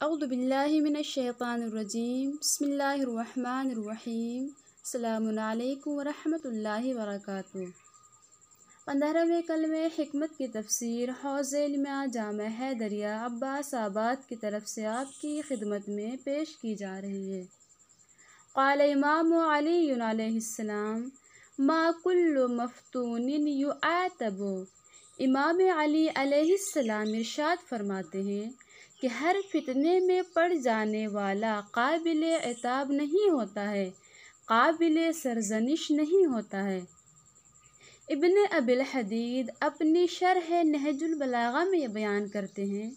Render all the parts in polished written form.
औज़ु बिल्लाहि मिनश्शैतानिर्रजीम बिस्मिल्लाहिर्रहमानिर्रहीम अस्सलामु अलैकुम वरहमतुल्लाहि वबरकातुहू। 15वें कलमे हिकमत की तफसीर हौज़ इल्म जामा हैदरिया अब्बास आबाद की तरफ से आपकी खिदमत में पेश की जा रही है। क़ाल इमाम अली अलैहिस्सलाम मा कुल्लु मफ्तूनिन युआतबु। इमाम अली अलैहिस्सलाम इरशाद फरमाते हैं कि हर फितने में पड़ जाने वाला काबिल इताब नहीं होता है, काबिल सरजनिश नहीं होता है। इब्न अबिल हदीद अपनी शरह नहजुल बलागा में ये बयान करते हैं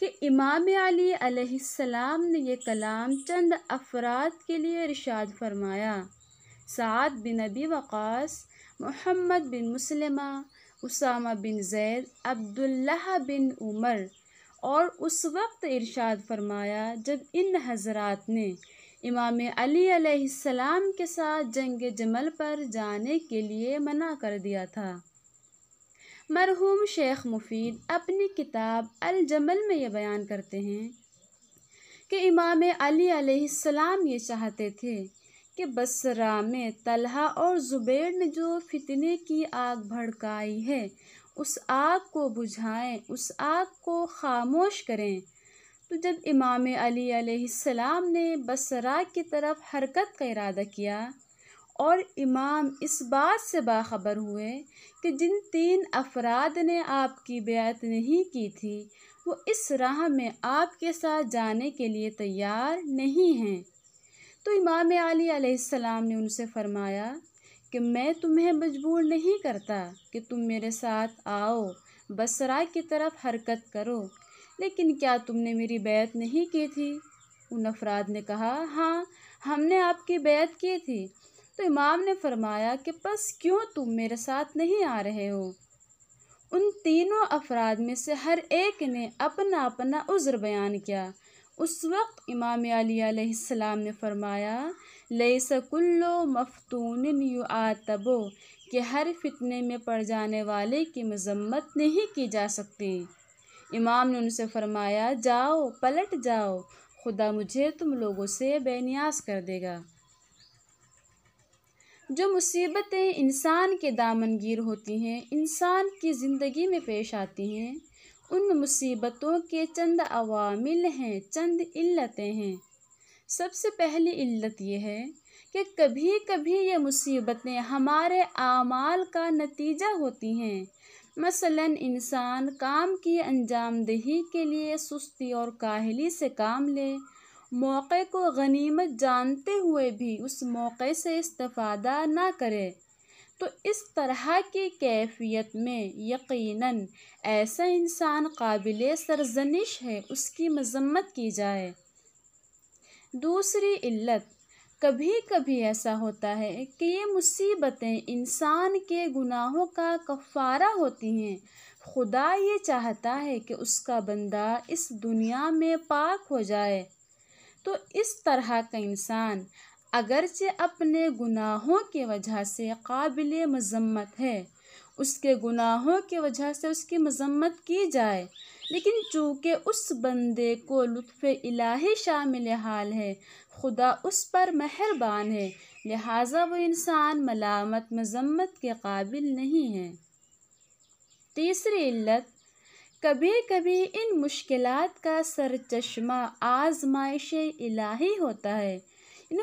कि इमाम अली अलैहिस्सलाम ने ये कलाम चंद अफराद के लिए इरशाद फरमाया। साद बिन अबी वक़ास, मोहम्मद बिन मुसलमा, उसामा बिन ज़ैद, अब्दुल्लाह बिन उमर। और उस वक्त इरशाद फरमाया जब इन हज़रात ने इमाम अली अलैहिस्सलाम के साथ जंग जमल पर जाने के लिए मना कर दिया था। मरहूम शेख मुफीद अपनी किताब अल जमल में ये बयान करते हैं कि इमाम अली अलैहिस्सलाम ये चाहते थे कि बसरा में तलहा और ज़ुबैर ने जो फितने की आग भड़काई है उस आग को बुझाएं, उस आग को खामोश करें। तो जब इमाम अली अलैहिस्सलाम ने बसरा की तरफ हरकत का इरादा किया और इमाम इस बात से बाखबर हुए कि जिन 3 अफराद ने आपकी बैत नहीं की थी वो इस राह में आपके साथ जाने के लिए तैयार नहीं हैं, तो इमाम अली अलैहिस्सलाम ने उनसे फरमाया कि मैं तुम्हें मजबूर नहीं करता कि तुम मेरे साथ आओ, बसरा की तरफ हरकत करो, लेकिन क्या तुमने मेरी बैत नहीं की थी? उन अफराद ने कहा, हाँ, हमने आपकी बैत की थी। तो इमाम ने फरमाया कि बस क्यों तुम मेरे साथ नहीं आ रहे हो? उन तीनों अफराद में से हर एक ने अपना अपना उज़्र बयान किया। उस वक्त इमाम अली अलैहिस्सलाम ने फरमाया, लैसा कुल्लु मफ्तूनिन युआतबु, कि हर फितने में पड़ जाने वाले की मजम्मत नहीं की जा सकती। इमाम ने उनसे फरमाया, जाओ, पलट जाओ, खुदा मुझे तुम लोगों से बेनियाज कर देगा। जो मुसीबतें इंसान के दामनगीर होती हैं, इंसान की ज़िंदगी में पेश आती हैं, उन मुसीबतों के चंद अवामिल हैं, चंद इल्लतें हैं। सबसे पहली इल्लत ये है कि कभी कभी ये मुसीबतें हमारे आमाल का नतीजा होती हैं। मसलन इंसान काम की अंजामदही के लिए सुस्ती और काहली से काम ले, मौक़े को गनीमत जानते हुए भी उस मौक़े से इस्तिफ़ादा ना करे, तो इस तरह की कैफियत में यकीनन ऐसा इंसान काबिल सरजनिश है, उसकी मज़म्मत की जाए। दूसरी इल्लत, कभी कभी ऐसा होता है कि ये मुसीबतें इंसान के गुनाहों का कफ़ारा होती हैं। खुदा ये चाहता है कि उसका बंदा इस दुनिया में पाक हो जाए, तो इस तरह का इंसान अगरचे अपने गुनाहों की वजह से काबिल मज़म्मत है, उसके गुनाहों की वजह से उसकी मज़म्मत की जाए, लेकिन चूँकि उस बंदे को लुत्फ़ इलाही शामिल हाल है, खुदा उस पर मेहरबान है, लिहाजा वो इंसान मलामत मज़म्मत के काबिल नहीं है। तीसरी इल्लत, कभी कभी इन मुश्किलात का सरचश्मा आज़माइश इलाही होता है।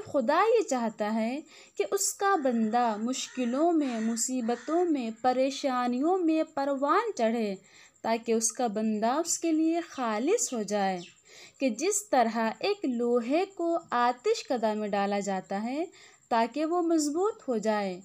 खुदा ये चाहता है कि उसका बंदा मुश्किलों में, मुसीबतों में, परेशानियों में परवान चढ़े, ताकि उसका बंदा उसके लिए खालिस हो जाए। कि जिस तरह एक लोहे को आतिश कदा में डाला जाता है ताकि वो मज़बूत हो जाए,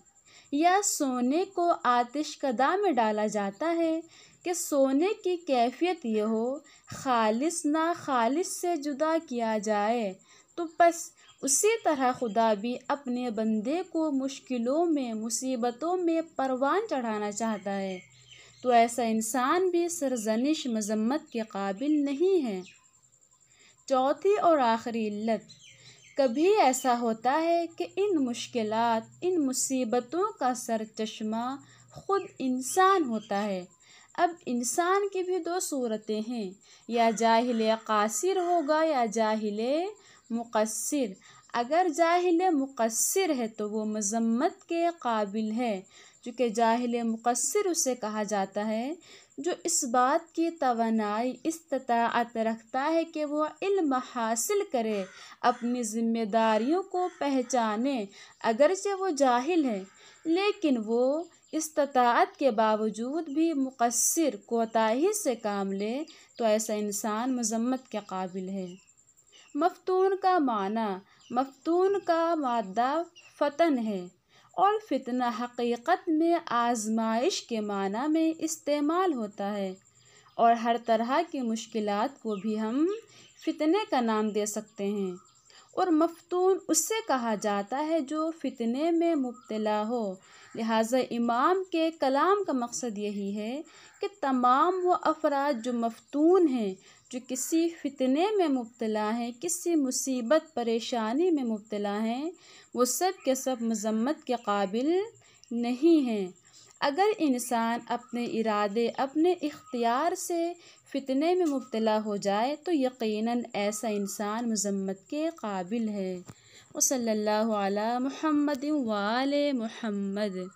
या सोने को आतिश कदा में डाला जाता है कि सोने की कैफियत ये हो खालिस ना खालिस से जुदा किया जाए, तो बस उसी तरह खुदा भी अपने बंदे को मुश्किलों में, मुसीबतों में परवान चढ़ाना चाहता है, तो ऐसा इंसान भी सरजनिश मज़म्मत के काबिल नहीं है। चौथी और आखिरी इल्लत, कभी ऐसा होता है कि इन मुश्किलात, इन मुसीबतों का सरचश्मा खुद इंसान होता है। अब इंसान की भी दो सूरतें हैं, या जाहिल कासिर होगा या जाहिल मुक़स्सिर। अगर जाहिल मुक़स्सिर है तो वो मज़म्मत के काबिल है, चूँकि जाहिल मुक़स्सिर उसे कहा जाता है जो इस बात की तवानाई इस्तिताअत रखता है कि वो इल्म हासिल करे, अपनी ज़िम्मेदारियों को पहचाने। अगरचे वो जाहिल है लेकिन वो इस्तिताअत के बावजूद भी मुक़स्सिर कोताही से काम ले, तो ऐसा इंसान मज़म्मत के काबिल है। मफ़तून का माना, मफ़तून का मादा फ़तन है और फितना हकीकत में आज़माइश के माना में इस्तेमाल होता है, और हर तरह की मुश्किलात को भी हम फितने का नाम दे सकते हैं। और मफ़तून उससे कहा जाता है जो फितने में मुब्तला हो। लिहाजा इमाम के कलाम का मकसद यही है कि तमाम वो अफराद जो मफ़तून हैं, जो किसी फितने में मुब्तला हैं, किसी मुसीबत परेशानी में मुब्तला हैं, वो सब के सब मज़म्मत के काबिल नहीं हैं। अगर इंसान अपने इरादे, अपने इख्तियार से फितने में मुब्तला हो जाए तो यकीनन ऐसा इंसान मज़म्मत के काबिल है। वसल्लल्लाहु अला मुहम्मद व आले मुहम्मद।